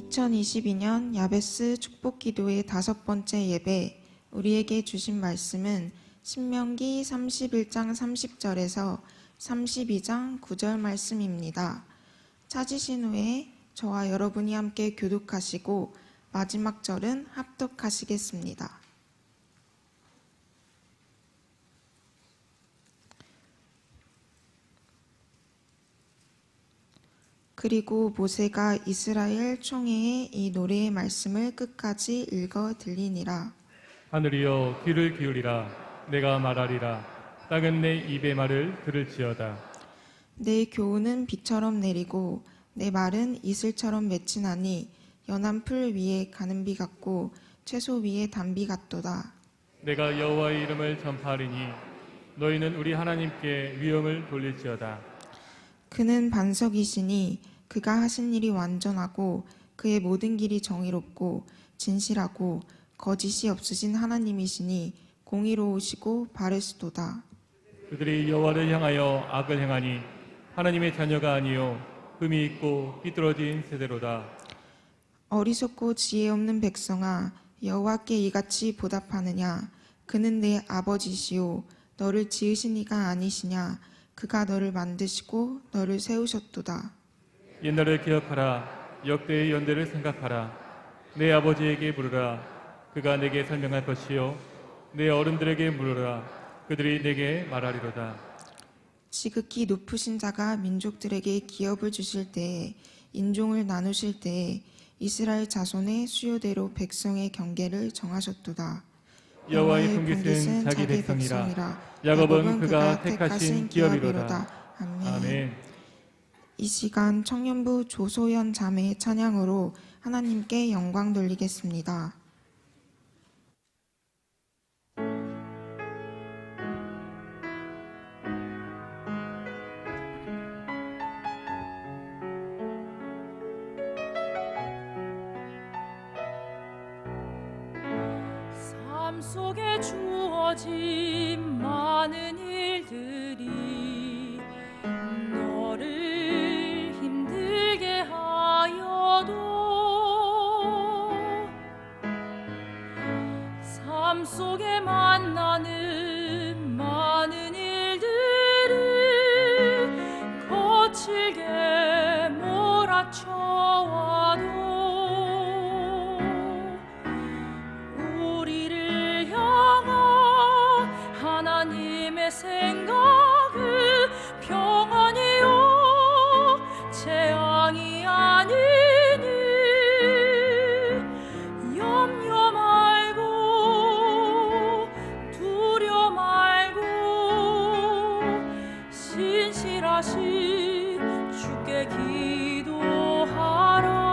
2022년 야베스 축복기도의 5번째 예배, 우리에게 주신 말씀은 신명기 31장 30절에서 32장 9절 말씀입니다. 찾으신 후에 저와 여러분이 함께 교독하시고 마지막 절은 합독하시겠습니다. 그리고 모세가 이스라엘 총회에 이 노래의 말씀을 끝까지 읽어 들리니라. 하늘이여 귀를 기울이라. 내가 말하리라. 땅은 내 입의 말을 들을지어다. 내 교훈은 비처럼 내리고 내 말은 이슬처럼 맺히나니 연한 풀 위에 가는 비 같고 채소 위에 단비 같도다. 내가 여호와의 이름을 전파하리니 너희는 우리 하나님께 위엄을 돌릴지어다. 그는 반석이시니 그가 하신 일이 완전하고 그의 모든 길이 정의롭고 진실하고 거짓이 없으신 하나님이시니 공의로우시고 바르시도다. 그들이 여호와를 향하여 악을 행하니 하나님의 자녀가 아니요 흠이 있고 삐뚤어진 세대로다. 어리석고 지혜 없는 백성아, 여호와께 이같이 보답하느냐? 그는 내 아버지시오 너를 지으신 이가 아니시냐? 그가 너를 만드시고 너를 세우셨도다. 옛날을 기억하라. 역대의 연대를 생각하라. 내 아버지에게 물으라. 그가 내게 설명할 것이요 내 어른들에게 물으라. 그들이 내게 말하리로다. 지극히 높으신 자가 민족들에게 기업을 주실 때에, 인종을 나누실 때에 이스라엘 자손의 수요대로 백성의 경계를 정하셨도다. 여호와의 분깃은 자기 백성이라. 야곱은 그가 택하신 기업이로다. 아멘. 이 시간 청년부 조소연 자매의 찬양으로 하나님께 영광 돌리겠습니다. 삶 속에 주어진 많은 일들이 너를 힘들게 하여도 삶 속에 만나는 많은 일들이 거칠게 몰아쳐와도 우리를 향한 하나님의 생각은 평안이요 재앙이 아니니 염려 말고 두려 말고 신실하신 주께 기도하라.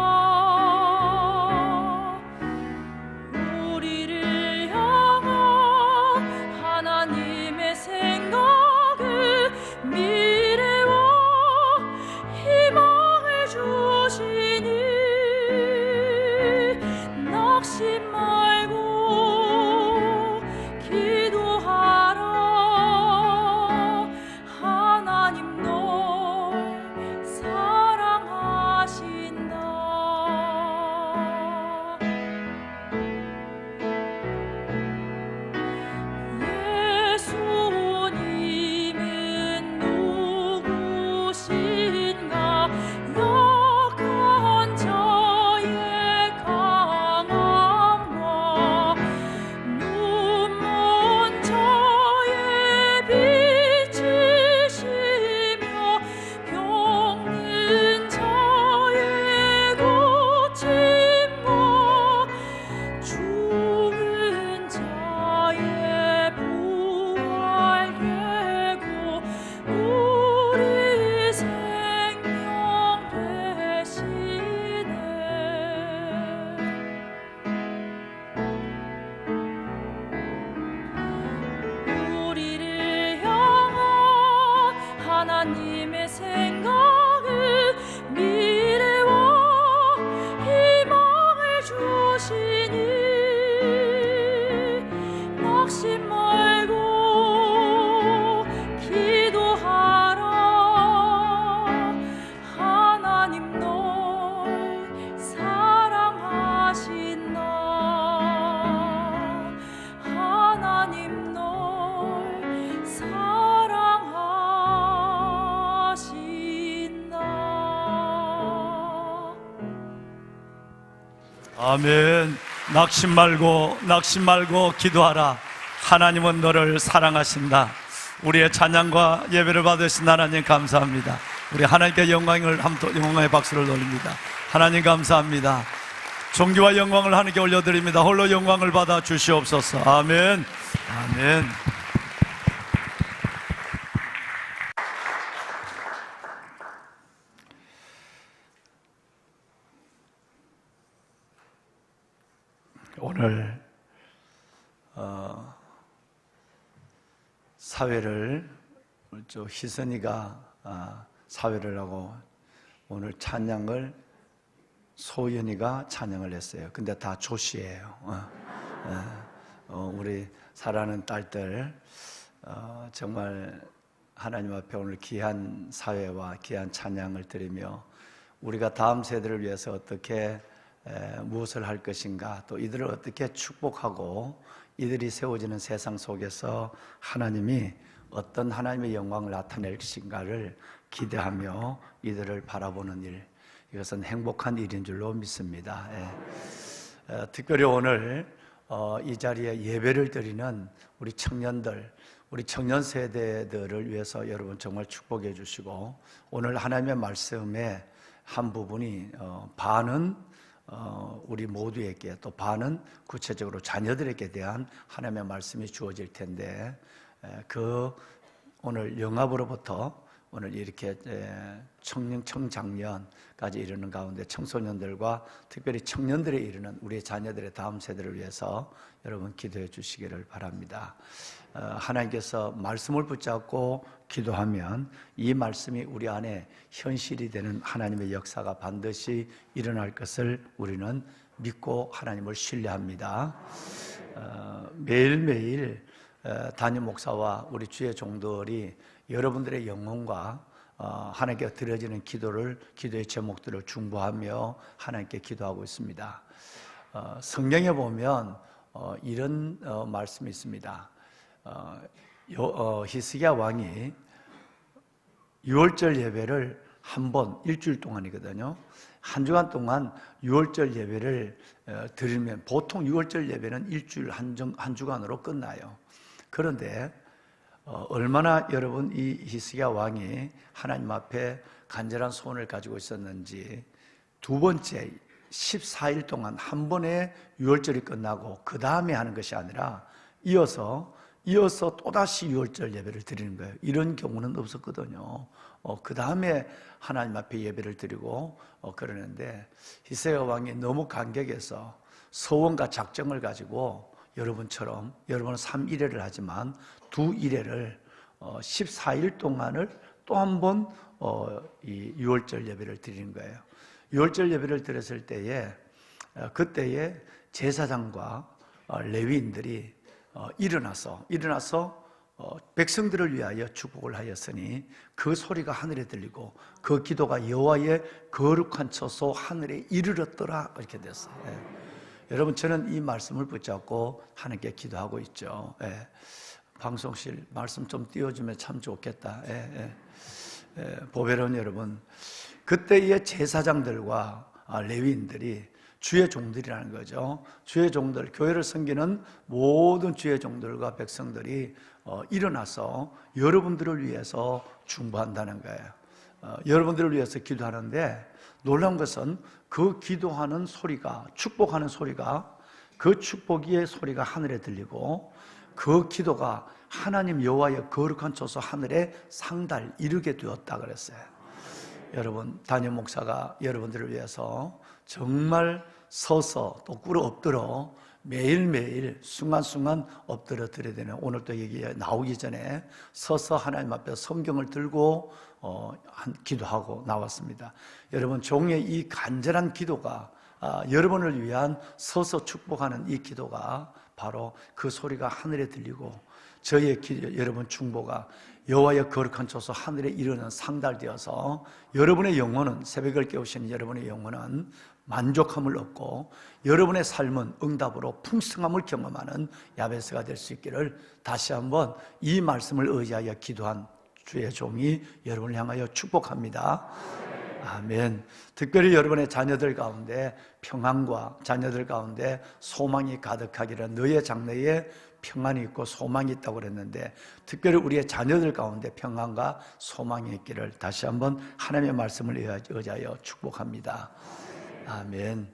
아멘. 낙심 말고 기도하라. 하나님은 너를 사랑하신다. 우리의 찬양과 예배를 받으신 하나님 감사합니다. 우리 하나님께 영광의 박수를 돌립니다. 하나님 감사합니다. 존귀와 영광을 하나님께 올려드립니다. 홀로 영광을 받아 주시옵소서. 아멘. 아멘. 오늘 사회를 희선이가 사회를 하고 오늘 찬양을 소연이가 찬양을 했어요. 근데 다 조씨예요. 우리 사랑하는 딸들 정말 하나님 앞에 오늘 귀한 사회와 귀한 찬양을 드리며 우리가 다음 세대를 위해서 어떻게 무엇을 할 것인가, 또 이들을 어떻게 축복하고 이들이 세워지는 세상 속에서 하나님이 어떤 하나님의 영광을 나타낼 것인가를 기대하며 이들을 바라보는 일, 이것은 행복한 일인 줄로 믿습니다. 특별히 오늘 이 자리에 예배를 드리는 우리 청년들, 우리 청년 세대들을 위해서 여러분 정말 축복해 주시고, 오늘 하나님의 말씀의 한 부분이 반은 우리 모두에게, 또 반은 구체적으로 자녀들에게 대한 하나님의 말씀이 주어질 텐데, 오늘 영합으로부터 오늘 이렇게 청장년까지 이르는 가운데 청소년들과 특별히 청년들에 이르는 우리의 자녀들의 다음 세대를 위해서 여러분 기도해 주시기를 바랍니다. 하나님께서 말씀을 붙잡고 기도하면 이 말씀이 우리 안에 현실이 되는 하나님의 역사가 반드시 일어날 것을 우리는 믿고 하나님을 신뢰합니다. 매일매일 담임 목사와 우리 주의 종들이 여러분들의 영혼과 하나님께 드려지는 기도의 제목들을 중보하며 하나님께 기도하고 있습니다. 성경에 보면 이런 말씀이 있습니다. 히스기야 왕이 6월절 예배를 한 번, 일주일 동안이거든요. 한 주간 동안 6월절 예배를 드리면 보통 6월절 예배는 일주일 한 주간으로 끝나요. 그런데 얼마나 여러분 이 히스기야 왕이 하나님 앞에 간절한 소원을 가지고 있었는지, 두 번째 14일 동안 한 번에 6월절이 끝나고 그 다음에 하는 것이 아니라 이어서 또다시 6월절 예배를 드리는 거예요. 이런 경우는 없었거든요. 그 다음에 하나님 앞에 예배를 드리고 그러는데, 히스기야 왕이 너무 감격해서 소원과 작정을 가지고 여러분은 3일회를 하지만 2일회를 14일 동안을 또 한 번 이 6월절 예배를 드리는 거예요. 6월절 예배를 드렸을 때에 그때에 제사장과 레위인들이 일어나서 백성들을 위하여 축복을 하였으니 그 소리가 하늘에 들리고 그 기도가 여호와의 거룩한 처소 하늘에 이르렀더라, 이렇게 됐어요. 여러분, 저는 이 말씀을 붙잡고 하나님께 기도하고 있죠. 방송실 말씀 좀 띄워주면 참 좋겠다. 보배로운 여러분, 그때의 제사장들과 레위인들이 주의 종들이라는 거죠. 주의 종들, 교회를 섬기는 모든 주의 종들과 백성들이 일어나서 여러분들을 위해서 중보한다는 거예요. 여러분들을 위해서 기도하는데, 놀라운 것은 그 기도하는 소리가, 축복하는 소리가, 그 축복의 소리가 하늘에 들리고 그 기도가 하나님 여호와의 거룩한 처소 하늘에 상달 이르게 되었다 그랬어요. 여러분, 담임 목사가 여러분들을 위해서 정말 서서 또 꿇어 엎드려 매일매일 순간순간 엎드려 드려야 되는, 오늘 또 여기 나오기 전에 서서 하나님 앞에 성경을 들고 기도하고 나왔습니다. 여러분, 종의 이 간절한 기도가, 여러분을 위한 서서 축복하는 이 기도가 바로 그 소리가 하늘에 들리고 저희의 여러분 중보가 여호와의 거룩한 처소 하늘에 이르는 상달되어서 여러분의 영혼은, 새벽을 깨우시는 여러분의 영혼은 만족함을 얻고 여러분의 삶은 응답으로 풍성함을 경험하는 야베스가 될 수 있기를 다시 한번 이 말씀을 의지하여 기도한 주의 종이 여러분을 향하여 축복합니다. 아멘. 특별히 여러분의 자녀들 가운데 평안과 자녀들 가운데 소망이 가득하기를, 너의 장래에 평안이 있고 소망이 있다고 그랬는데, 특별히 우리의 자녀들 가운데 평안과 소망이 있기를 다시 한번 하나님의 말씀을 의하여 축복합니다. 아멘.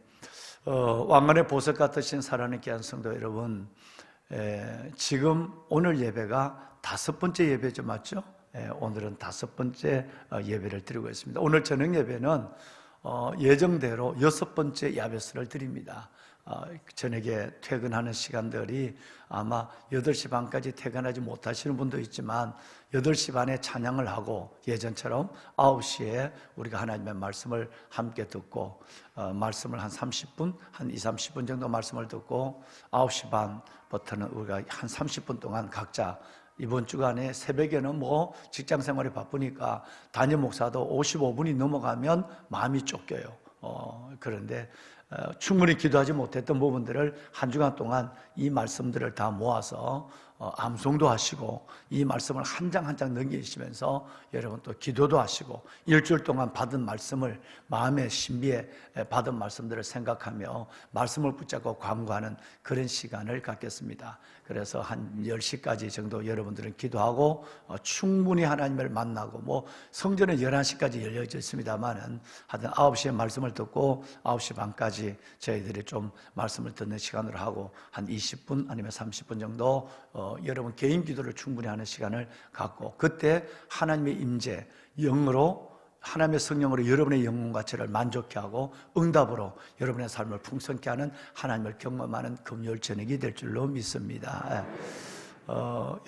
왕관의 보석 같으신 사랑하는 귀한 성도 여러분, 지금 오늘 예배가 5번째 예배죠, 맞죠? 오늘은 5번째 예배를 드리고 있습니다. 오늘 저녁 예배는 예정대로 6번째 야베스를 드립니다. 저녁에 퇴근하는 시간들이 아마 8시 반까지 퇴근하지 못하시는 분도 있지만 8시 반에 찬양을 하고 예전처럼 9시에 우리가 하나님의 말씀을 함께 듣고 말씀을 한 30분, 한 20-30분 정도 말씀을 듣고 9시 반부터는 우리가 한 30분 동안 각자, 이번 주간에 새벽에는 뭐 직장 생활이 바쁘니까 담임 목사도 55분이 넘어가면 마음이 쫓겨요. 그런데 충분히 기도하지 못했던 부분들을 한 주간 동안 이 말씀들을 다 모아서 암송도 하시고 이 말씀을 한 장 한 장 넘기시면서 여러분 또 기도도 하시고 일주일 동안 받은 말씀을 마음의 신비에 받은 말씀들을 생각하며 말씀을 붙잡고 광고하는 그런 시간을 갖겠습니다. 그래서 한 10시까지 정도 여러분들은 기도하고 충분히 하나님을 만나고, 뭐 성전은 11시까지 열려져 있습니다만은 하여튼 9시에 말씀을 듣고 9시 반까지 저희들이 좀 말씀을 듣는 시간으로 하고 한 20분 아니면 30분 정도 여러분 개인 기도를 충분히 하는 시간을 갖고, 그때 하나님의 임재, 영으로 하나님의 성령으로 여러분의 영혼 가치를 만족케 하고 응답으로 여러분의 삶을 풍성케 하는 하나님을 경험하는 금요일 저녁이 될 줄로 믿습니다.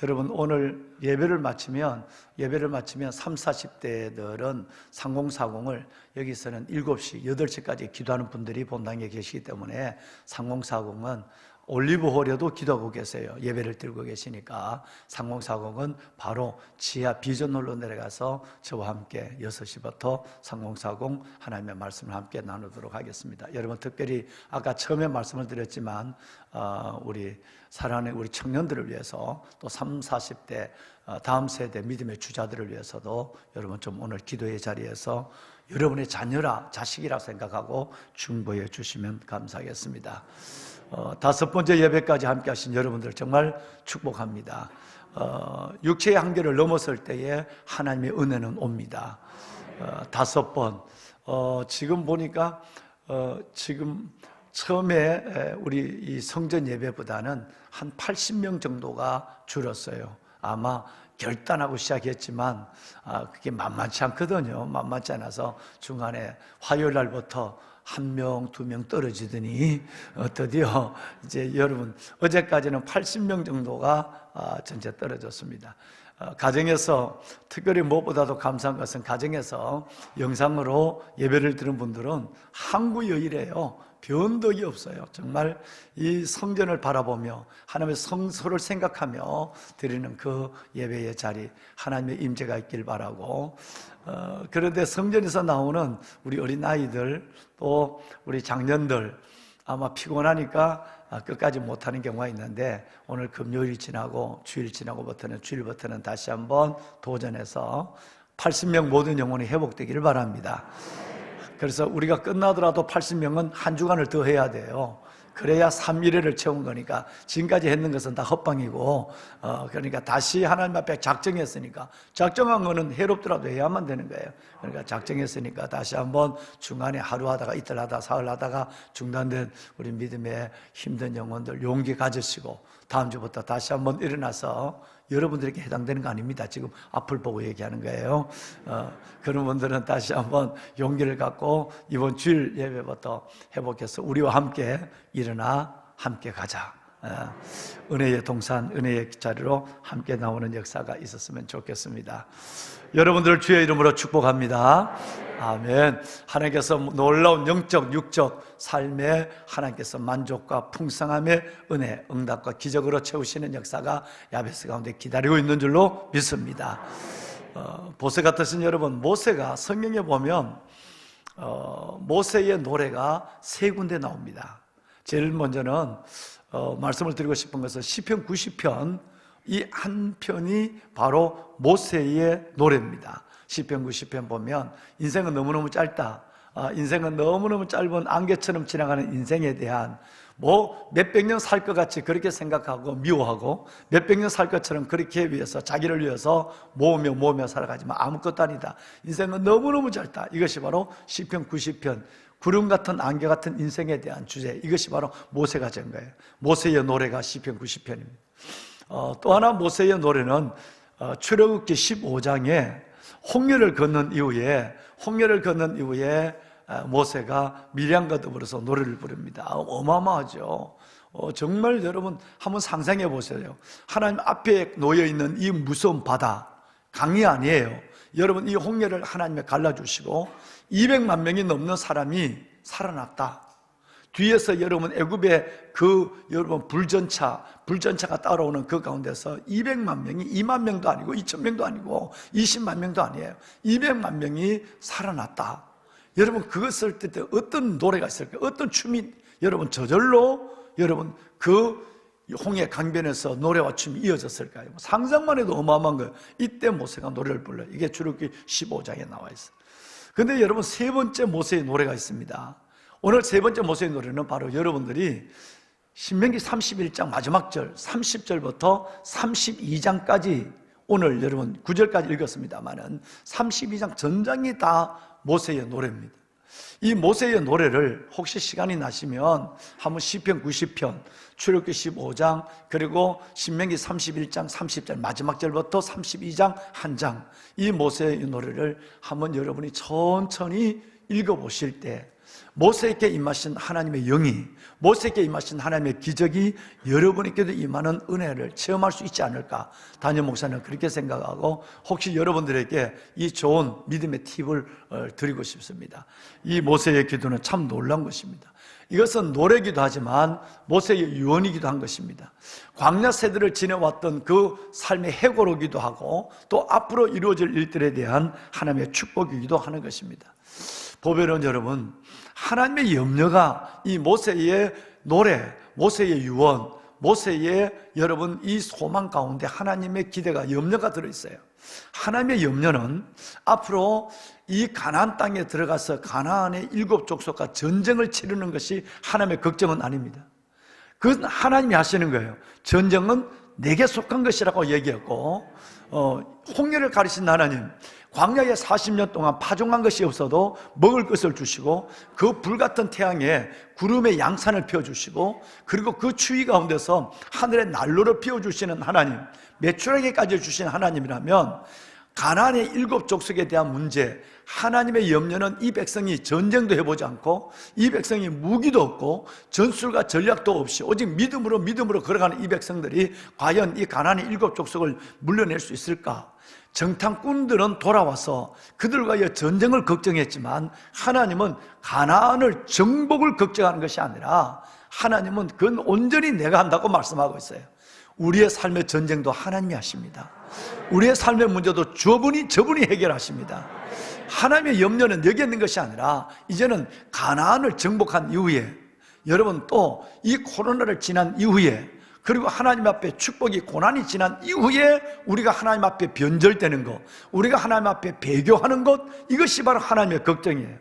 여러분 오늘 예배를 마치면 30-40대들은 3040을 여기서는 7시, 8시까지 기도하는 분들이 본당에 계시기 때문에 3040은 올리브홀에도 기도하고 계세요. 예배를 드리고 계시니까 3040은 바로 지하 비전홀로 내려가서 저와 함께 6시부터 3040 하나님의 말씀을 함께 나누도록 하겠습니다. 여러분 특별히 아까 처음에 말씀을 드렸지만 우리 사랑하는 우리 청년들을 위해서 또 30-40대 다음 세대 믿음의 주자들을 위해서도 여러분 좀 오늘 기도의 자리에서 여러분의 자녀라 자식이라 생각하고 중보해 주시면 감사하겠습니다. 5번째 예배까지 함께 하신 여러분들 정말 축복합니다. 육체의 한계를 넘었을 때에 하나님의 은혜는 옵니다. 5번. 지금 보니까 지금 처음에 우리 이 성전 예배보다는 한 80명 정도가 줄었어요. 아마 결단하고 시작했지만 그게 만만치 않거든요. 만만치 않아서 중간에 화요일 날부터 1명, 2명 떨어지더니 드디어 이제 여러분 어제까지는 80명 정도가 전체 떨어졌습니다. 가정에서 특별히 무엇보다도 감사한 것은 가정에서 영상으로 예배를 드리는 분들은 항구여일이에요. 변덕이 없어요. 정말 이 성전을 바라보며 하나님의 성소를 생각하며 드리는 그 예배의 자리, 하나님의 임재가 있길 바라고, 그런데 성전에서 나오는 우리 어린아이들 또 우리 장년들 아마 피곤하니까 끝까지 못하는 경우가 있는데, 오늘 금요일이 지나고 주일부터는 다시 한번 도전해서 80명 모든 영혼이 회복되기를 바랍니다. 그래서 우리가 끝나더라도 80명은 한 주간을 더 해야 돼요. 그래야 3일회를 채운 거니까 지금까지 했는 것은 다 헛방이고, 그러니까 다시 하나님 앞에 작정했으니까, 작정한 거는 해롭더라도 해야만 되는 거예요. 그러니까 작정했으니까 다시 한번 중간에 하루 하다가 이틀 하다가 사흘 하다가 중단된 우리 믿음의 힘든 영혼들 용기 가지시고 다음 주부터 다시 한번 일어나서, 여러분들에게 해당되는 거 아닙니다. 지금 앞을 보고 얘기하는 거예요. 그런 분들은 다시 한번 용기를 갖고 이번 주일 예배부터 회복해서 우리와 함께 일어나 함께 가자. 은혜의 동산, 은혜의 자리로 함께 나오는 역사가 있었으면 좋겠습니다. 여러분들 주의 이름으로 축복합니다. 아멘. 하나님께서 놀라운 영적, 육적 삶에 하나님께서 만족과 풍성함의 은혜, 응답과 기적으로 채우시는 역사가 야베스 가운데 기다리고 있는 줄로 믿습니다. 보석 같으신 여러분, 모세가 성경에 보면 모세의 노래가 3군데 나옵니다. 제일 먼저는 말씀을 드리고 싶은 것은 시편 90편, 이 한 편이 바로 모세의 노래입니다. 시편 90편 보면 인생은 너무너무 짧다, 인생은 너무너무 짧은 안개처럼 지나가는 인생에 대한 몇백 년 살 것 같이 그렇게 생각하고 미워하고 몇백 년 살 것처럼 그렇게 위해서 자기를 위해서 모으며 살아가지만 아무것도 아니다. 인생은 너무너무 짧다. 이것이 바로 시편 90편 구름 같은 안개 같은 인생에 대한 주제, 이것이 바로 모세가 된 거예요. 모세의 노래가 시편 90편입니다. 또 하나 모세의 노래는 출애굽기 15장에 홍해를 건넌 이후에 모세가 미리암과 더불어서 노래를 부릅니다. 어마어마하죠. 정말 여러분 한번 상상해 보세요. 하나님 앞에 놓여있는 이 무서운 바다, 강이 아니에요. 여러분 이 홍해를 하나님이 갈라주시고 200만 명이 넘는 사람이 살아났다. 뒤에서 여러분 애굽의 여러분 불전차가 따라오는 그 가운데서 200만 명이 2만 명도 아니고 2천 명도 아니고 20만 명도 아니에요. 200만 명이 살아났다. 여러분 그것을 때 어떤 노래가 있을까요? 어떤 춤이 여러분 저절로 여러분 그 홍해 강변에서 노래와 춤이 이어졌을까요? 상상만 해도 어마어마한 거예요. 이때 모세가 노래를 불러요. 이게 출애굽기 15장에 나와 있어요. 근데 여러분 세 번째 모세의 노래가 있습니다. 오늘 세 번째 모세의 노래는 바로 여러분들이 신명기 31장 마지막 절 30절부터 32장까지 오늘 여러분 9절까지 읽었습니다만은 32장 전장이 다 모세의 노래입니다. 이 모세의 노래를 혹시 시간이 나시면 한번 시편 90편, 출애굽기 15장, 그리고 신명기 31장 30절 마지막 절부터 32장 한 장, 이 모세의 노래를 한번 여러분이 천천히 읽어보실 때 모세에게 임하신 하나님의 영이, 모세에게 임하신 하나님의 기적이 여러분에게도 임하는 은혜를 체험할 수 있지 않을까, 담임 목사는 그렇게 생각하고 혹시 여러분들에게 이 좋은 믿음의 팁을 드리고 싶습니다. 이 모세의 기도는 참 놀라운 것입니다. 이것은 노래기도 하지만 모세의 유언이기도 한 것입니다. 광야 세대를 지내왔던 그 삶의 해고로기도 하고 또 앞으로 이루어질 일들에 대한 하나님의 축복이기도 하는 것입니다. 보배는 여러분, 하나님의 염려가 이 모세의 노래, 모세의 유언, 모세의 여러분 이 소망 가운데 하나님의 기대가, 염려가 들어있어요. 하나님의 염려는 앞으로 이 가나안 땅에 들어가서 가나안의 7 족속과 전쟁을 치르는 것이 하나님의 걱정은 아닙니다. 그건 하나님이 하시는 거예요. 전쟁은 내게 속한 것이라고 얘기했고, 홍해를 가리신 하나님, 광야에 40년 동안 파종한 것이 없어도 먹을 것을 주시고 그 불같은 태양에 구름의 양산을 펴주시고 그리고 그 추위 가운데서 하늘의 난로를 피워주시는 하나님, 매출하게까지 주신 하나님이라면 가나안의 7 족속에 대한 문제, 하나님의 염려는 이 백성이 전쟁도 해보지 않고 이 백성이 무기도 없고 전술과 전략도 없이 오직 믿음으로 걸어가는 이 백성들이 과연 이 가나안의 7 족속을 물려낼 수 있을까? 정탐꾼들은 돌아와서 그들과의 전쟁을 걱정했지만 하나님은 가나안을 정복을 걱정하는 것이 아니라 하나님은 그건 온전히 내가 한다고 말씀하고 있어요. 우리의 삶의 전쟁도 하나님이 하십니다. 우리의 삶의 문제도 저분이 해결하십니다. 하나님의 염려는 여기 있는 것이 아니라 이제는 가나안을 정복한 이후에, 여러분 또 이 코로나를 지난 이후에, 그리고 하나님 앞에 축복이 고난이 지난 이후에 우리가 하나님 앞에 변절되는 것, 우리가 하나님 앞에 배교하는 것, 이것이 바로 하나님의 걱정이에요.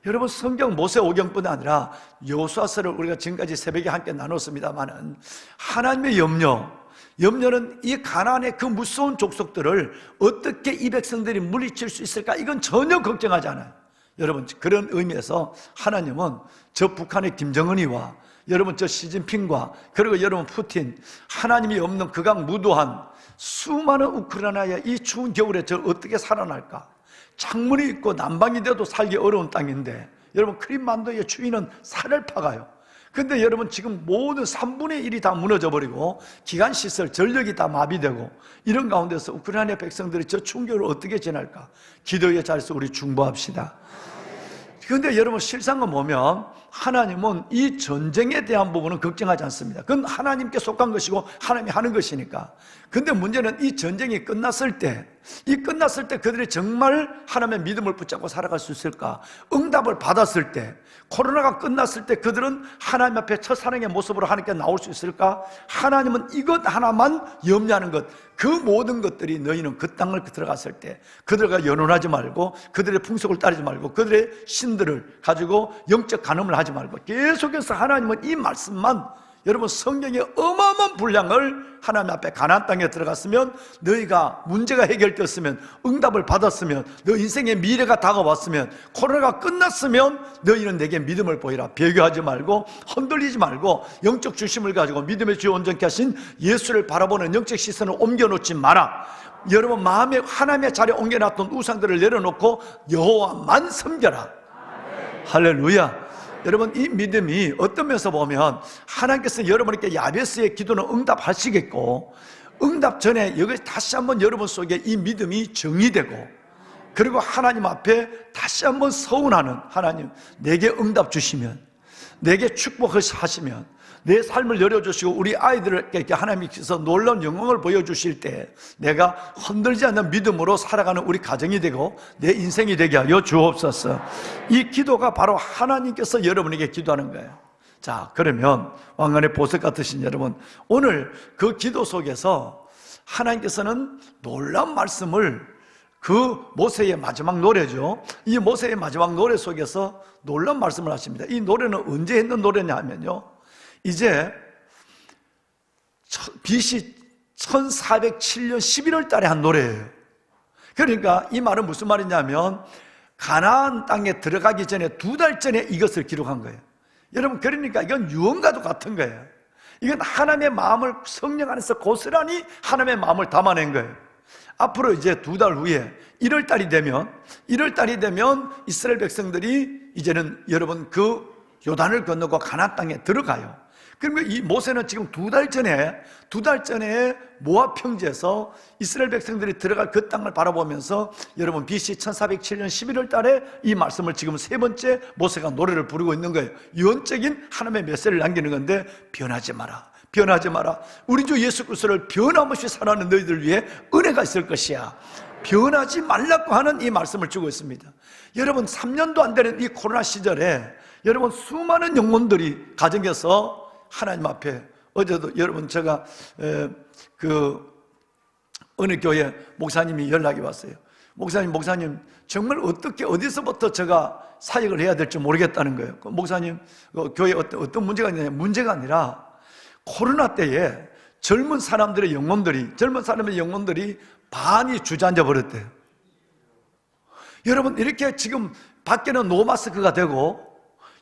여러분 성경 모세오경뿐 아니라 여호수아서를 우리가 지금까지 새벽에 함께 나눴습니다마는 하나님의 염려는 이 가나안의 그 무서운 족속들을 어떻게 이 백성들이 물리칠 수 있을까, 이건 전혀 걱정하지 않아요. 여러분 그런 의미에서 하나님은 저 북한의 김정은이와 여러분 저 시진핑과 그리고 여러분 푸틴, 하나님이 없는 극악무도한 수많은 우크라이나의 이 추운 겨울에 저 어떻게 살아날까? 창문이 있고 난방이 돼도 살기 어려운 땅인데 여러분 크림반도의 추위는 살을 파가요. 근데 여러분 지금 모든 3분의 1이 다 무너져 버리고 기관시설, 전력이 다 마비되고 이런 가운데서 우크라이나 백성들이 저 추운 겨울을 어떻게 지낼까? 기도의 자리에서 우리 중보합시다. 그런데 여러분 실상은 보면 하나님은 이 전쟁에 대한 부분은 걱정하지 않습니다. 그건 하나님께 속한 것이고 하나님이 하는 것이니까. 근데 문제는 이 전쟁이 끝났을 때, 그들이 정말 하나님의 믿음을 붙잡고 살아갈 수 있을까? 응답을 받았을 때, 코로나가 끝났을 때 그들은 하나님 앞에 첫사랑의 모습으로 하나님께 나올 수 있을까? 하나님은 이것 하나만 염려하는 것, 그 모든 것들이 너희는 그 땅을 들어갔을 때 그들과 연혼하지 말고, 그들의 풍속을 따르지 말고, 그들의 신들을 가지고 영적 간음을 하지 말고, 계속해서 하나님은 이 말씀만, 여러분 성경의 어마어마한 분량을 하나님 앞에 가나안 땅에 들어갔으면, 너희가 문제가 해결되었으면, 응답을 받았으면, 너 인생의 미래가 다가왔으면, 코로나가 끝났으면 너희는 내게 믿음을 보이라. 배교하지 말고 흔들리지 말고 영적 중심을 가지고 믿음의 주 온전케 하신 예수를 바라보는 영적 시선을 옮겨놓지 마라. 여러분 마음에 하나님의 자리에 옮겨놨던 우상들을 내려놓고 여호와만 섬겨라. 할렐루야. 여러분 이 믿음이 어떤 면에서 보면 하나님께서 여러분에게 야베스의 기도는 응답하시겠고, 응답 전에 여기 다시 한번 여러분 속에 이 믿음이 정의되고, 그리고 하나님 앞에 다시 한번 서운하는, 하나님 내게 응답 주시면, 내게 축복하시면, 내 삶을 열어주시고 우리 아이들에게 하나님께서 놀라운 영광을 보여주실 때 내가 흔들지 않는 믿음으로 살아가는 우리 가정이 되고 내 인생이 되게 하여 주옵소서. 이 기도가 바로 하나님께서 여러분에게 기도하는 거예요. 자, 그러면 왕관의 보석 같으신 여러분, 오늘 그 기도 속에서 하나님께서는 놀라운 말씀을, 그 모세의 마지막 노래죠, 이 모세의 마지막 노래 속에서 놀라운 말씀을 하십니다. 이 노래는 언제 했는 노래냐면요, 이제 BC 1407년 11월 달에 한 노래예요. 그러니까 이 말은 무슨 말이냐면 가나안 땅에 들어가기 전에 2달 전에 이것을 기록한 거예요. 여러분, 그러니까 이건 유언과도 같은 거예요. 이건 하나님의 마음을 성령 안에서 고스란히 하나님의 마음을 담아낸 거예요. 앞으로 이제 2달 후에 1월 달이 되면 이스라엘 백성들이 이제는 여러분 그 요단을 건너고 가나안 땅에 들어가요. 그러면 이 모세는 지금 2달 전에 모압 평지에서 이스라엘 백성들이 들어갈 그 땅을 바라보면서 여러분 BC 1407년 11월 달에 이 말씀을 지금 3번째 모세가 노래를 부르고 있는 거예요. 유언적인 하나님의 메시지를 남기는 건데, 변하지 마라. 우리 주 예수 그리스도를 변함없이 살아가는 너희들 위해 은혜가 있을 것이야. 변하지 말라고 하는 이 말씀을 주고 있습니다. 여러분 3년도 안 되는 이 코로나 시절에 여러분 수많은 영혼들이 가정에서 하나님 앞에, 어제도 여러분 제가 어느 교회 목사님이 연락이 왔어요. 목사님 정말 어떻게 어디서부터 제가 사역을 해야 될지 모르겠다는 거예요. 목사님 교회에 어떤 문제가 있느냐, 문제가 아니라 코로나 때에 젊은 사람의 영혼들이 반이 주저앉아 버렸대요. 여러분 이렇게 지금 밖에는 노마스크가 되고,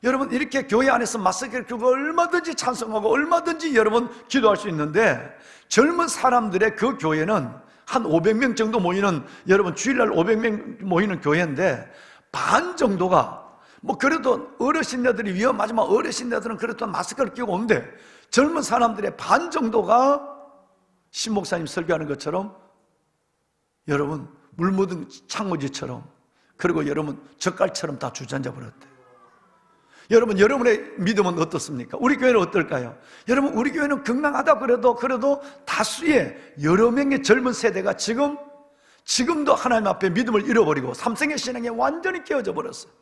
여러분 이렇게 교회 안에서 마스크를 끼고 얼마든지 찬송하고 얼마든지 여러분 기도할 수 있는데, 젊은 사람들의 그 교회는 한 500명 정도 모이는, 여러분 주일날 500명 모이는 교회인데 반 정도가, 뭐 그래도 어르신네들이 위험하지만 어르신네들은 그래도 마스크를 끼고 온대. 젊은 사람들의 반 정도가 신 목사님 설교하는 것처럼 여러분 물 묻은 창호지처럼, 그리고 여러분 젓갈처럼 다 주저앉아 버렸대. 여러분 여러분의 믿음은 어떻습니까? 우리 교회는 어떨까요? 여러분 우리 교회는 건강하다 그래도 다수의 여러 명의 젊은 세대가 지금도 하나님 앞에 믿음을 잃어버리고 삼성의 신앙에 완전히 깨어져 버렸어요.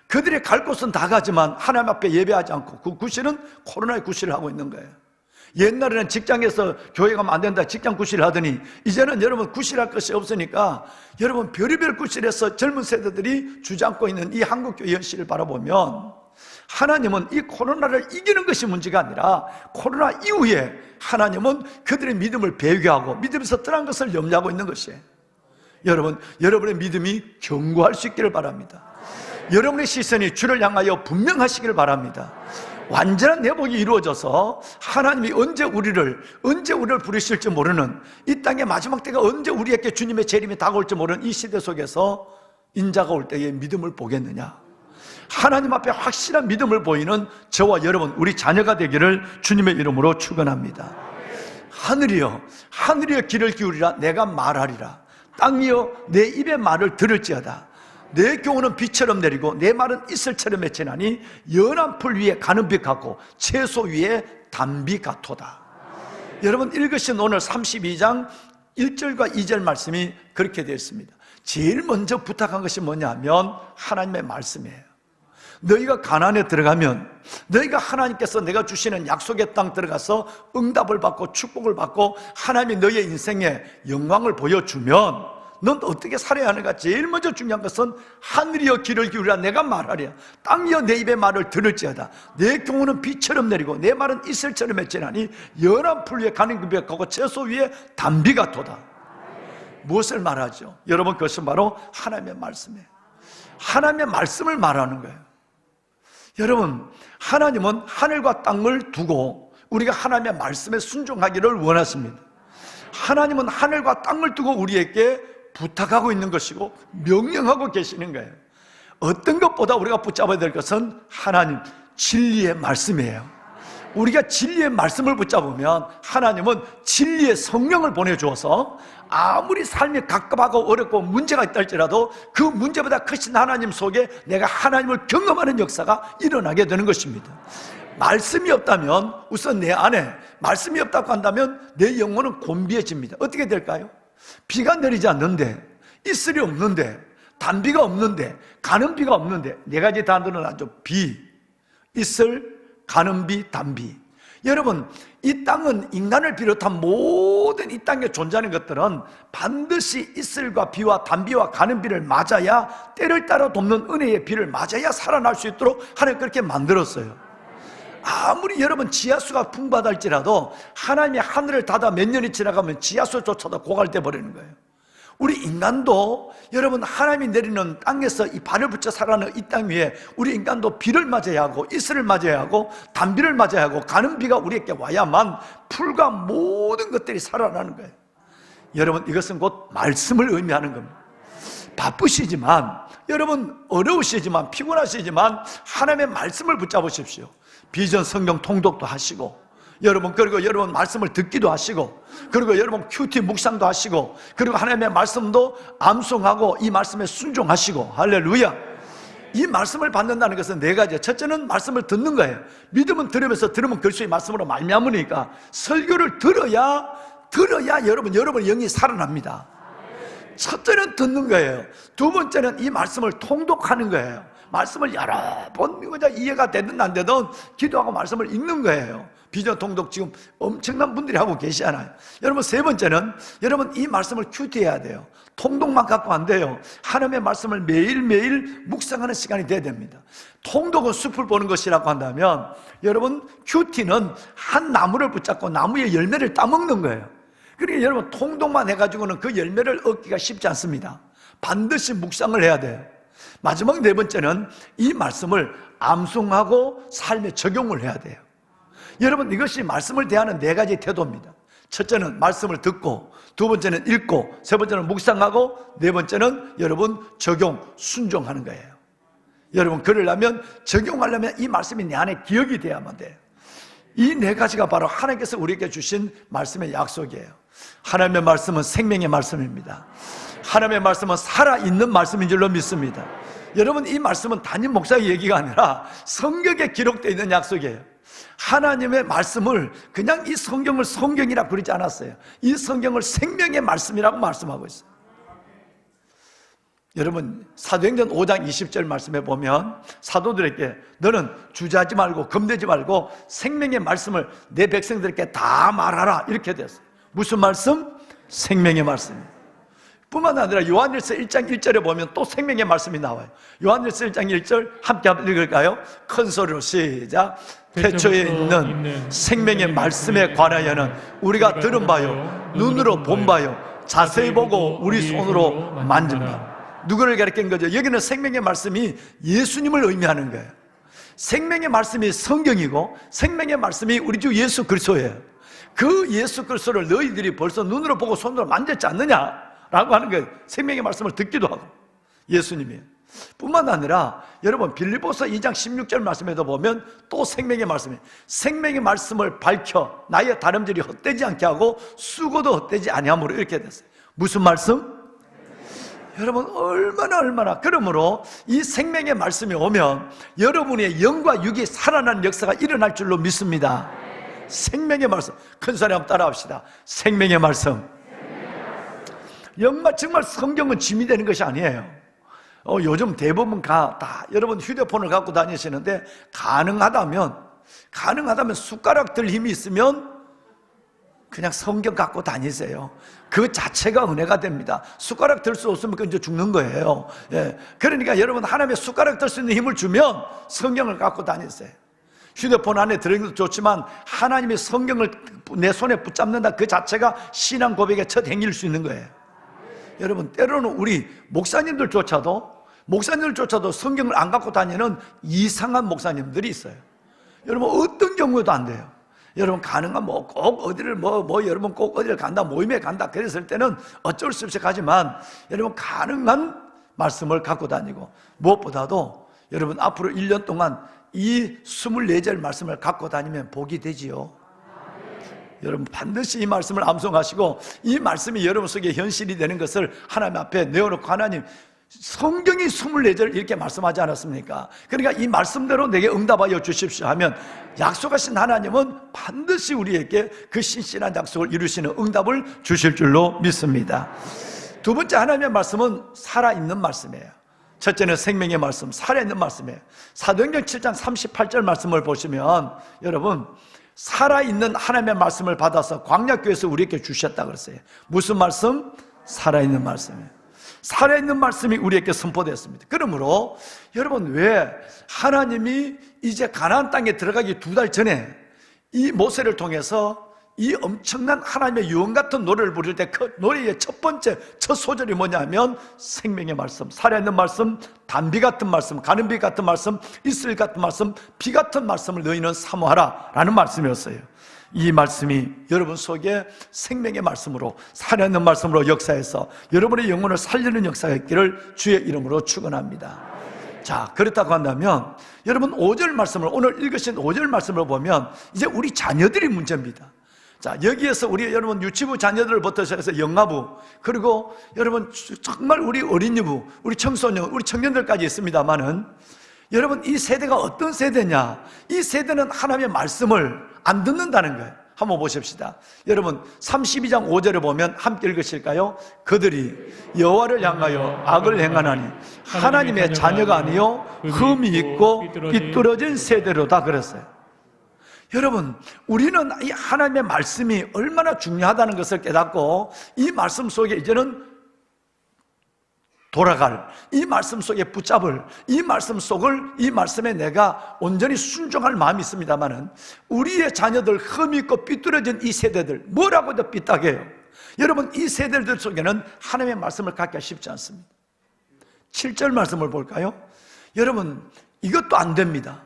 그들이 갈 곳은 다 가지만 하나님 앞에 예배하지 않고 그 구실은 코로나의 구실을 하고 있는 거예요. 옛날에는 직장에서 교회 가면 안 된다, 직장 구실을 하더니 이제는 여러분 구실할 것이 없으니까 여러분 별의별 구실에서 젊은 세대들이 주저앉고 있는 이 한국교회 현실을 바라보면, 하나님은 이 코로나를 이기는 것이 문제가 아니라 코로나 이후에 하나님은 그들의 믿음을 배교하고 믿음에서 떠난 것을 염려하고 있는 것이에요. 여러분의 믿음이 견고할 수 있기를 바랍니다. 여러분의 시선이 주를 향하여 분명하시기를 바랍니다. 완전한 회복이 이루어져서 하나님이 언제 우리를 부르실지 모르는, 이 땅의 마지막 때가 언제 우리에게 주님의 재림이 다가올지 모르는 이 시대 속에서 인자가 올 때에 믿음을 보겠느냐, 하나님 앞에 확실한 믿음을 보이는 저와 여러분, 우리 자녀가 되기를 주님의 이름으로 축원합니다. 하늘이여 귀를 기울이라 내가 말하리라. 땅이여 내 입의 말을 들을지어다. 내 교훈은 비처럼 내리고 내 말은 이슬처럼 맺히나니 연한 풀 위에 가는 빛 같고 채소 위에 단비 같도다. 여러분 읽으신 오늘 32장 1절과 2절 말씀이 그렇게 되어 있습니다. 제일 먼저 부탁한 것이 뭐냐면 하나님의 말씀이에요. 너희가 가나안에 들어가면 너희가 하나님께서 내가 주시는 약속의 땅 들어가서 응답을 받고 축복을 받고 하나님이 너희의 인생에 영광을 보여주면 넌 어떻게 살아야 하는가? 제일 먼저 중요한 것은 하늘이여 귀를 기울이라 내가 말하랴 땅이여 내 입의 말을 들을지어다. 내 교훈은 비처럼 내리고 내 말은 이슬처럼 맺히나니 연한 풀 위에 가는 그 벽하고 채소 위에 단비 같도다. 무엇을 말하죠? 여러분 그것은 바로 하나님의 말씀이에요. 하나님의 말씀을 말하는 거예요. 여러분 하나님은 하늘과 땅을 두고 우리가 하나님의 말씀에 순종하기를 원하십니다. 하나님은 하늘과 땅을 두고 우리에게 부탁하고 있는 것이고 명령하고 계시는 거예요. 어떤 것보다 우리가 붙잡아야 될 것은 하나님 진리의 말씀이에요. 우리가 진리의 말씀을 붙잡으면 하나님은 진리의 성령을 보내주어서 아무리 삶이 갑갑하고 어렵고 문제가 있다 할지라도 그 문제보다 크신 하나님 속에 내가 하나님을 경험하는 역사가 일어나게 되는 것입니다. 말씀이 없다면 우선 내 안에 말씀이 없다고 한다면 내 영혼은 곤비해집니다. 어떻게 될까요? 비가 내리지 않는데 이슬이 없는데 단비가 없는데 가는 비가 없는데 네 가지 단어는 아주 비, 이슬, 가는 비, 단비. 여러분 이 땅은 인간을 비롯한 모든 이 땅에 존재하는 것들은 반드시 이슬과 비와 단비와 가는 비를 맞아야 때를 따라 돕는 은혜의 비를 맞아야 살아날 수 있도록 하나님 그렇게 만들었어요. 아무리 여러분 지하수가 풍부하다 할지라도 하나님이 하늘을 닫아 몇 년이 지나가면 지하수조차도 고갈돼 버리는 거예요. 우리 인간도 여러분 하나님이 내리는 땅에서 이 발을 붙여 살아가는 이 땅 위에 우리 인간도 비를 맞아야 하고 이슬을 맞아야 하고 단비를 맞아야 하고 가는 비가 우리에게 와야만 풀과 모든 것들이 살아나는 거예요. 여러분 이것은 곧 말씀을 의미하는 겁니다. 바쁘시지만 여러분 어려우시지만 피곤하시지만 하나님의 말씀을 붙잡으십시오. 비전 성경 통독도 하시고 여러분 그리고 여러분 말씀을 듣기도 하시고 그리고 여러분 큐티 묵상도 하시고 그리고 하나님의 말씀도 암송하고 이 말씀에 순종하시고 할렐루야. 이 말씀을 받는다는 것은 네 가지. 첫째는 말씀을 듣는 거예요. 믿음은 들으면서 들으면 그리스도의 말씀으로 말미암으니까 설교를 들어야 여러분의 영이 살아납니다. 첫째는 듣는 거예요. 두 번째는 이 말씀을 통독하는 거예요. 말씀을 여러 번 이해가 되든 안 되든 기도하고 말씀을 읽는 거예요. 비전 통독 지금 엄청난 분들이 하고 계시잖아요. 여러분 세 번째는 여러분 이 말씀을 큐티해야 돼요. 통독만 갖고 안 돼요. 하나님의 말씀을 매일매일 묵상하는 시간이 돼야 됩니다. 통독은 숲을 보는 것이라고 한다면 여러분 큐티는 한 나무를 붙잡고 나무의 열매를 따먹는 거예요. 그러니까 여러분 통독만 해가지고는 그 열매를 얻기가 쉽지 않습니다. 반드시 묵상을 해야 돼요. 마지막 네 번째는 이 말씀을 암송하고 삶에 적용을 해야 돼요. 여러분 이것이 말씀을 대하는 네 가지 태도입니다. 첫째는 말씀을 듣고, 두 번째는 읽고, 세 번째는 묵상하고, 네 번째는 여러분 적용, 순종하는 거예요. 여러분 그러려면 적용하려면 이 말씀이 내 안에 기억이 돼야만 돼요. 이 네 가지가 바로 하나님께서 우리에게 주신 말씀의 약속이에요. 하나님의 말씀은 생명의 말씀입니다. 하나님의 말씀은 살아있는 말씀인 줄로 믿습니다. 여러분 이 말씀은 단임 목사의 얘기가 아니라 성경에 기록되어 있는 약속이에요. 하나님의 말씀을 그냥 이 성경을 성경이라 부르지 않았어요. 이 성경을 생명의 말씀이라고 말씀하고 있어요. 여러분 사도행전 5장 20절 말씀에 보면 사도들에게 너는 주저하지 말고 겁내지 말고 생명의 말씀을 내 백성들에게 다 말하라 이렇게 됐어요. 무슨 말씀? 생명의 말씀. 뿐만 아니라 요한일서 1장 1절에 보면 또 생명의 말씀이 나와요. 요한일서 1장 1절 함께 한번 읽을까요? 큰 소리로 시작. 태초에 있는 생명의 말씀에 관하여는 우리가 들은 바요 눈으로 본 바요 자세히 보고 우리 손으로 만진 바. 누구를 가리킨 거죠? 여기는 생명의 말씀이 예수님을 의미하는 거예요. 생명의 말씀이 성경이고 생명의 말씀이 우리 주 예수 그리스도예요. 그 예수 그리스도를 너희들이 벌써 눈으로 보고 손으로 만졌지 않느냐라고 하는 거예요. 생명의 말씀을 듣기도 하고 예수님이에요. 뿐만 아니라 여러분 빌립보서 2장 16절 말씀에도 보면 또 생명의 말씀이에요. 생명의 말씀을 밝혀 나의 다름질이 헛되지 않게 하고 수고도 헛되지 아니함으로 이렇게 됐어요. 무슨 말씀? 여러분 얼마나 그러므로 이 생명의 말씀이 오면 여러분의 영과 육이 살아나는 역사가 일어날 줄로 믿습니다. 생명의 말씀. 큰 소리 한번 따라합시다. 생명의 말씀. 정말 성경은 짐이 되는 것이 아니에요. 요즘 대부분 다 여러분 휴대폰을 갖고 다니시는데 가능하다면 숟가락 들 힘이 있으면 그냥 성경 갖고 다니세요. 그 자체가 은혜가 됩니다. 숟가락 들 수 없으면 이제 죽는 거예요. 예. 그러니까 여러분 하나님의 숟가락 들 수 있는 힘을 주면 성경을 갖고 다니세요. 휴대폰 안에 들어있는 것도 좋지만 하나님의 성경을 내 손에 붙잡는다 그 자체가 신앙 고백의 첫 행위일 수 있는 거예요. 여러분 때로는 우리 목사님들조차도 성경을 안 갖고 다니는 이상한 목사님들이 있어요. 여러분 어떤 경우에도 안 돼요. 여러분 가능한 꼭 어디를 여러분 꼭 어디를 간다 모임에 간다 그랬을 때는 어쩔 수 없이 가지만 여러분 가능한 말씀을 갖고 다니고 무엇보다도 여러분 앞으로 1년 동안 이 24절 말씀을 갖고 다니면 복이 되지요. 여러분 반드시 이 말씀을 암송하시고 이 말씀이 여러분 속에 현실이 되는 것을 하나님 앞에 내어놓고 하나님 성경이 24절 이렇게 말씀하지 않았습니까? 그러니까 이 말씀대로 내게 응답하여 주십시오 하면 약속하신 하나님은 반드시 우리에게 그 신실한 약속을 이루시는 응답을 주실 줄로 믿습니다. 두 번째 하나님의 말씀은 살아있는 말씀이에요. 첫째는 생명의 말씀, 살아있는 말씀이에요. 사도행전 7장 38절 말씀을 보시면 여러분 살아있는 하나님의 말씀을 받아서 광야교회에서 우리에게 주셨다 그랬어요. 무슨 말씀? 살아있는 말씀이에요. 살아있는 말씀이 우리에게 선포되었습니다. 그러므로 여러분 왜 하나님이 이제 가나안 땅에 들어가기 2달 전에 이 모세를 통해서 이 엄청난 하나님의 유언 같은 노래를 부를 때 그 노래의 첫 소절이 뭐냐면 생명의 말씀, 살아있는 말씀, 단비 같은 말씀, 가는 비 같은 말씀, 이슬 같은 말씀, 비 같은 말씀을 너희는 사모하라 라는 말씀이었어요. 이 말씀이 여러분 속에 생명의 말씀으로 살아있는 말씀으로 역사해서 여러분의 영혼을 살리는 역사가 있기를 주의 이름으로 축원합니다. 자, 그렇다고 한다면 여러분 5절 말씀을 오늘 읽으신 5절 말씀을 보면 이제 우리 자녀들이 문제입니다. 자, 여기에서 우리 여러분 유치부 자녀들부터 시작해서 영아부 그리고 여러분 정말 우리 어린이부, 우리 청소년, 우리 청년들까지 있습니다만은 여러분 이 세대가 어떤 세대냐? 이 세대는 하나님의 말씀을 안 듣는다는 거예요. 한번 보십시다. 여러분 32장 5절을 보면 함께 읽으실까요? 그들이 여호와를 향하여 악을 행하나니 하나님의 자녀가 아니요 흠이 있고 삐뚤어진 세대로다 그랬어요. 여러분 우리는 이 하나님의 말씀이 얼마나 중요하다는 것을 깨닫고 이 말씀 속에 이제는 돌아갈, 이 말씀 속에 붙잡을, 이 말씀에 내가 온전히 순종할 마음이 있습니다만은 우리의 자녀들 흠이 있고 삐뚤어진 이 세대들 뭐라고도 삐딱해요. 여러분 이 세대들 속에는 하나님의 말씀을 갖기가 쉽지 않습니다. 7절 말씀을 볼까요? 여러분 이것도 안 됩니다.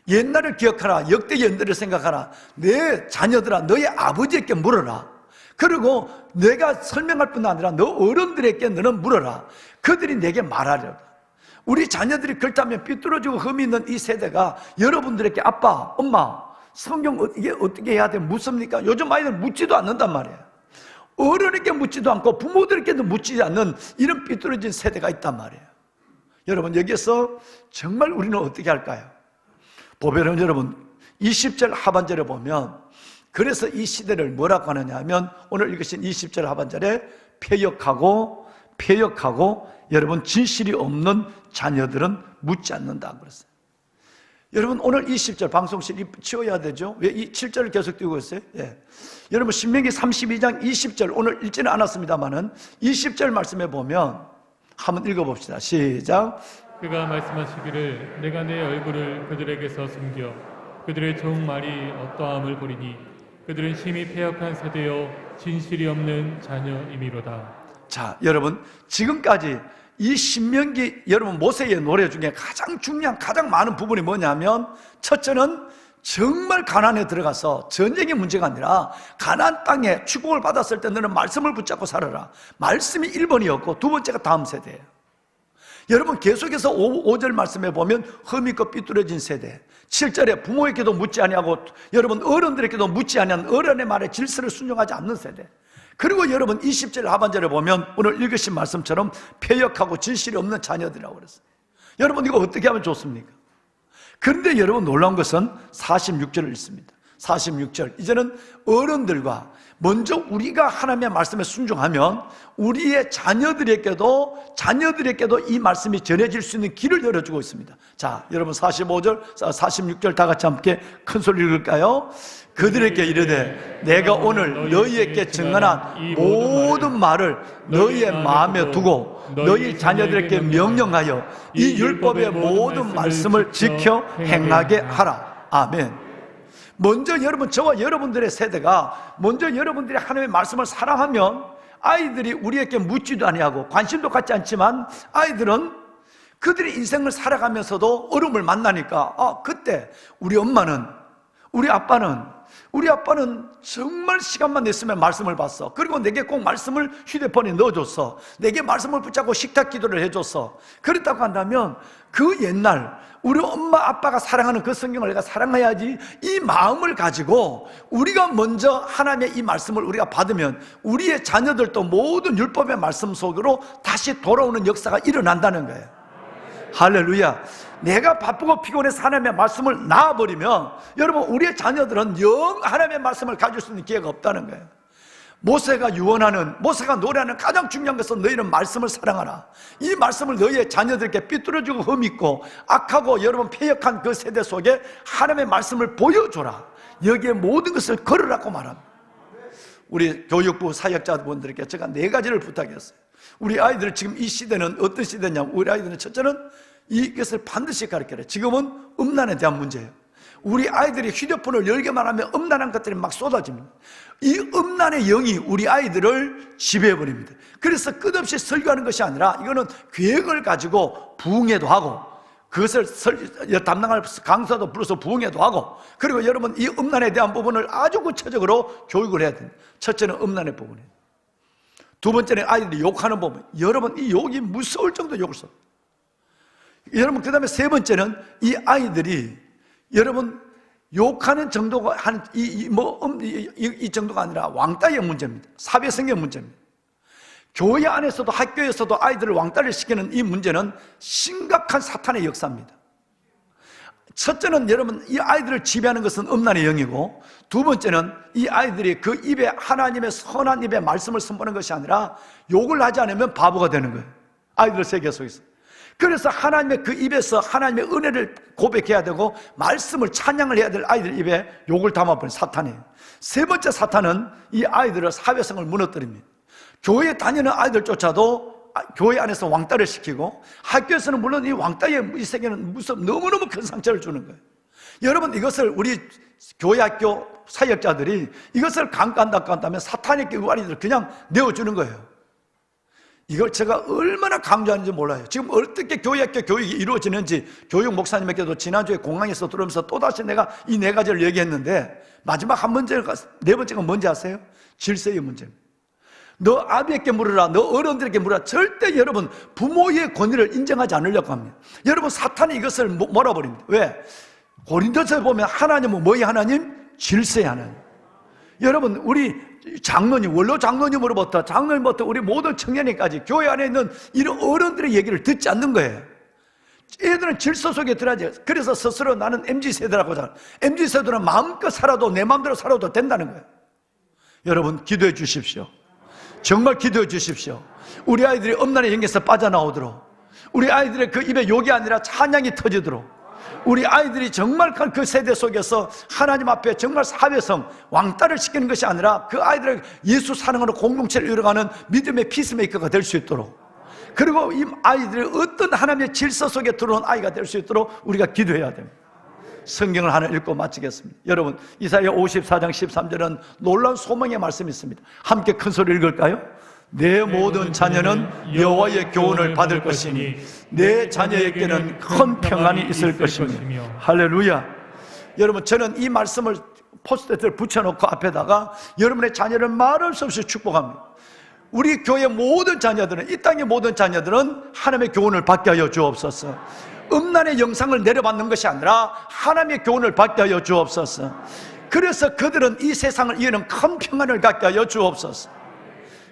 옛날을 기억하라, 역대 연대를 생각하라. 내 자녀들아 너의 아버지에게 물어라. 그리고 내가 설명할 뿐 아니라 너 어른들에게 너는 물어라. 그들이 내게 말하려다. 우리 자녀들이 그렇다면 삐뚤어지고 흠이 있는 이 세대가 여러분들에게 아빠, 엄마 성경 이게 어떻게 해야 돼? 묻습니까? 요즘 아이들 묻지도 않는단 말이에요. 어른에게 묻지도 않고 부모들에게도 묻지 않는 이런 삐뚤어진 세대가 있단 말이에요. 여러분 여기서 정말 우리는 어떻게 할까요? 보배는 여러분 20절 하반절에 보면 그래서 이 시대를 뭐라고 하느냐 하면 오늘 읽으신 20절 하반절에 폐역하고 여러분 진실이 없는 자녀들은 묻지 않는다 그랬어요. 여러분 오늘 20절 방송실 치워야 되죠? 왜 이 7절을 계속 띄우고 있어요? 예. 여러분 신명기 32장 20절 오늘 읽지는 않았습니다만은 20절 말씀에 보면 한번 읽어봅시다. 시작. 그가 말씀하시기를 내가 내 얼굴을 그들에게서 숨겨 그들의 좋은 말이 어떠함을 보리니 그들은 심히 패역한 세대요 진실이 없는 자녀이미로다. 자, 여러분 지금까지 이 신명기 여러분 모세의 노래 중에 가장 중요한 가장 많은 부분이 뭐냐면 첫째는 정말 가나안에 들어가서 전쟁의 문제가 아니라 가나안 땅에 축복을 받았을 때 너는 말씀을 붙잡고 살아라. 말씀이 1번이었고 두 번째가 다음 세대예요. 여러분 계속해서 5절 말씀에 보면 흠 있고 삐뚤어진 세대 7절에 부모에게도 묻지 아니하고 여러분 어른들에게도 묻지 아니한 어른의 말에 질서를 순종하지 않는 세대 그리고 여러분 20절 하반절에 보면 오늘 읽으신 말씀처럼 패역하고 진실이 없는 자녀들이라고 그랬어요. 여러분 이거 어떻게 하면 좋습니까? 그런데 여러분 놀라운 것은 46절을 읽습니다. 46절, 이제는 어른들과 먼저 우리가 하나님의 말씀에 순종하면 우리의 자녀들에게도 이 말씀이 전해질 수 있는 길을 열어주고 있습니다. 자, 여러분 45절, 46절 다 같이 함께 큰 소리 읽을까요? 그들에게 이르되 내가 오늘 너희에게 증언한 이 모든 말을 너희의 마음에 두고 너희 자녀들에게 명령하여 이 율법의 모든 말씀을 지켜 행하게 하라. 아멘. 먼저 여러분, 저와 여러분들의 세대가 먼저 여러분들이 하나님의 말씀을 사랑하면 아이들이 우리에게 묻지도 아니하고 관심도 갖지 않지만 아이들은 그들의 인생을 살아가면서도 어려움을 만나니까 그때 우리 엄마는, 우리 아빠는 정말 시간만 냈으면 말씀을 봤어. 그리고 내게 꼭 말씀을 휴대폰에 넣어줬어. 내게 말씀을 붙잡고 식탁 기도를 해줬어. 그렇다고 한다면 그 옛날 우리 엄마 아빠가 사랑하는 그 성경을 내가 사랑해야지, 이 마음을 가지고 우리가 먼저 하나님의 이 말씀을 우리가 받으면 우리의 자녀들도 모든 율법의 말씀 속으로 다시 돌아오는 역사가 일어난다는 거예요. 할렐루야. 내가 바쁘고 피곤해서 하나님의 말씀을 놔버리면 여러분 우리의 자녀들은 영 하나님의 말씀을 가질 수 있는 기회가 없다는 거예요. 모세가 노래하는 가장 중요한 것은 너희는 말씀을 사랑하라. 이 말씀을 너희의 자녀들에게 삐뚤어지고 흠있고 악하고 여러분 패역한 그 세대 속에 하나님의 말씀을 보여줘라. 여기에 모든 것을 걸으라고 말합니다. 우리 교육부 사역자분들에게 제가 4가지를 부탁했어요. 우리 아이들 지금 이 시대는 어떤 시대냐면, 우리 아이들은 첫째는 이것을 반드시 가르쳐라. 지금은 음란에 대한 문제예요. 우리 아이들이 휴대폰을 열기만 하면 음란한 것들이 막 쏟아집니다. 이 음란의 영이 우리 아이들을 지배해버립니다. 그래서 끝없이 설교하는 것이 아니라 이거는 계획을 가지고 부흥회도 하고 그것을 담당할 강사도 불러서 부흥회도 하고, 그리고 여러분 이 음란에 대한 부분을 아주 구체적으로 교육을 해야 됩니다. 첫째는 음란의 부분이에요. 두 번째는 아이들이 욕하는 부분. 여러분 이 욕이 무서울 정도 욕을 써. 여러분 그 다음에 세 번째는 이 아이들이 여러분 욕하는 정도가 이 정도가 아니라 왕따의 문제입니다. 사회성의 문제입니다. 교회 안에서도 학교에서도 아이들을 왕따를 시키는 이 문제는 심각한 사탄의 역사입니다. 첫째는 여러분 이 아이들을 지배하는 것은 음란의 영이고, 두 번째는 이 아이들이 그 입에 하나님의 선한 입에 말씀을 선포하는 것이 아니라 욕을 하지 않으면 바보가 되는 거예요. 아이들 세계 속에서. 그래서 하나님의 그 입에서 하나님의 은혜를 고백해야 되고 말씀을 찬양을 해야 될 아이들 입에 욕을 담아버린 사탄이에요. 세 번째 사탄은 이 아이들의 사회성을 무너뜨립니다. 교회에 다니는 아이들조차도 교회 안에서 왕따를 시키고, 학교에서는 물론 이 왕따의 이 세계는 너무너무 큰 상처를 주는 거예요. 여러분 이것을 우리 교회 학교 사역자들이 이것을 강간다면 사탄에게 그 아이들을 그냥 내어주는 거예요. 이걸 제가 얼마나 강조하는지 몰라요. 지금 어떻게 교회 학교 교육이 이루어지는지 교육 목사님에게도 지난주에 공항에서 들으면서 또다시 내가 이 4가지를 얘기했는데, 마지막 네 번째가 뭔지 아세요? 질서의 문제입니다. 너 아비에게 물으라, 너 어른들에게 물으라. 절대 여러분 부모의 권위를 인정하지 않으려고 합니다. 여러분 사탄이 이것을 몰아버립니다. 왜? 고린도서에 보면 하나님은 뭐의 하나님? 질서의 하나님. 여러분 우리 장로님, 원로 장로님으로부터 우리 모든 청년회까지 교회 안에 있는 이런 어른들의 얘기를 듣지 않는 거예요. 애들은 질서 속에 들어야지. 그래서 스스로 나는 MZ세대라고 하잖아요. MZ세대는 마음껏 살아도 내 마음대로 살아도 된다는 거예요. 여러분 기도해 주십시오. 정말 기도해 주십시오. 우리 아이들이 음란의 영에서 빠져나오도록, 우리 아이들의 그 입에 욕이 아니라 찬양이 터지도록, 우리 아이들이 정말 그 세대 속에서 하나님 앞에 정말 사회성, 왕따를 시키는 것이 아니라 그 아이들을 예수 사랑으로 공동체를 이뤄가는 믿음의 피스메이커가 될 수 있도록, 그리고 이 아이들이 어떤 하나님의 질서 속에 들어온 아이가 될 수 있도록 우리가 기도해야 됩니다. 성경을 하나 읽고 마치겠습니다. 여러분 이사야 54장 13절은 놀라운 소망의 말씀이 있습니다. 함께 큰 소리 읽을까요? 내 모든 자녀는 여호와의 교훈을 받을 것이니 내 자녀에게는 큰 평안이 있을 것이며. 할렐루야. 여러분 저는 이 말씀을 포스트잇을 붙여놓고 앞에다가 여러분의 자녀를 말할 수 없이 축복합니다. 우리 교회 모든 자녀들은, 이 땅의 모든 자녀들은 하나님의 교훈을 받게 하여 주옵소서. 음란의 영상을 내려받는 것이 아니라 하나님의 교훈을 받게 하여 주옵소서. 그래서 그들은 이 세상을 이해는 큰 평안을 갖게 하여 주옵소서.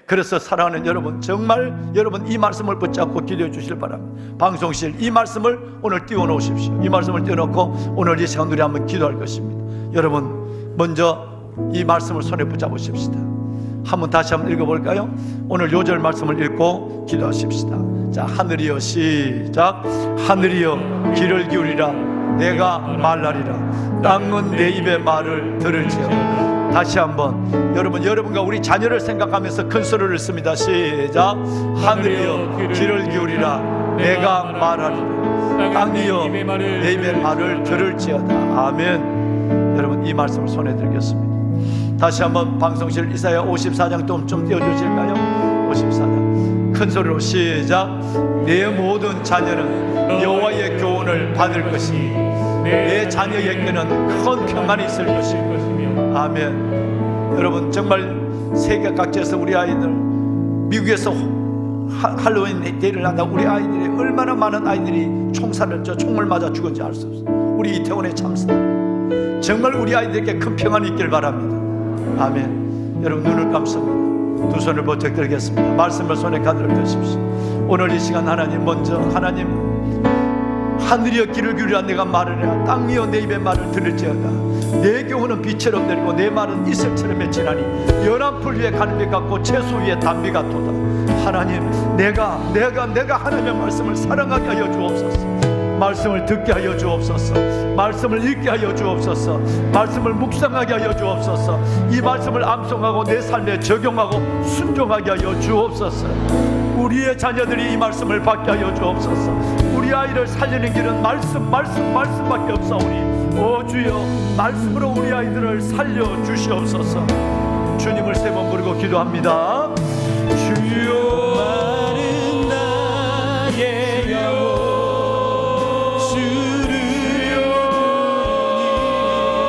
그래서 사랑하는 여러분, 정말 여러분 이 말씀을 붙잡고 기도해 주시길 바랍니다. 방송실 이 말씀을 오늘 띄워놓으십시오. 이 말씀을 띄워놓고 오늘 이 시간 우리 한번 기도할 것입니다. 여러분 먼저 이 말씀을 손에 붙잡으십시다. 한번 다시 한번 읽어볼까요? 오늘 요절 말씀을 읽고 기도하십시다. 자, 하늘이여 시작. 하늘이여 귀를 기울이라 내가 말하리라. 땅은 내 입의 말을 들을지어다. 다시 한번 여러분과 우리 자녀를 생각하면서 큰 소리를 씁니다. 시작. 하늘이여 귀를 기울이라 내가 말하리라. 땅이여 내 입의 말을 들을지어다. 아멘. 여러분 이 말씀을 손에 들겠습니다. 다시 한번 방송실 이사야 54장 좀 띄워주실까요? 54장 큰 소리로 시작. 내 모든 자녀는 여호와의 교훈을 받을 것이니 내 자녀에게는 큰 평안이 있을 것이며. 아멘. 여러분 정말 세계 각지에서 우리 아이들, 미국에서 할로윈 데이를 한다. 우리 아이들이 얼마나 많은 아이들이 총을 맞아 죽은지 알 수 없어요. 우리 이태원의 참사 정말 우리 아이들에게 큰 평안이 있길 바랍니다. 아멘. 여러분 눈을 감습니다. 두 손을 버쩍 들겠습니다. 말씀을 손에 가득 드십시오. 오늘 이 시간 하나님 먼저 하나님 하늘이여 귀를 기울이라 내가 말을 해라. 땅이여 내 입의 말을 들을지어다. 내 교훈은 빛처럼 내리고 내 말은 이슬처럼 맺히나니 연한 풀 위에 가는 빛 같고 채소 위에 단비 같도다. 하나님 내가 하나님의 말씀을 사랑하게 하여 주옵소서. 말씀을 듣게 하여 주옵소서. 말씀을 읽게 하여 주옵소서. 말씀을 묵상하게 하여 주옵소서. 이 말씀을 암송하고 내 삶에 적용하고 순종하게 하여 주옵소서. 우리의 자녀들이 이 말씀을 받게 하여 주옵소서. 우리 아이를 살리는 길은 말씀밖에 없사오니 오 주여 말씀으로 우리 아이들을 살려 주시옵소서. 주님을 세 번 부르고 기도합니다. 주여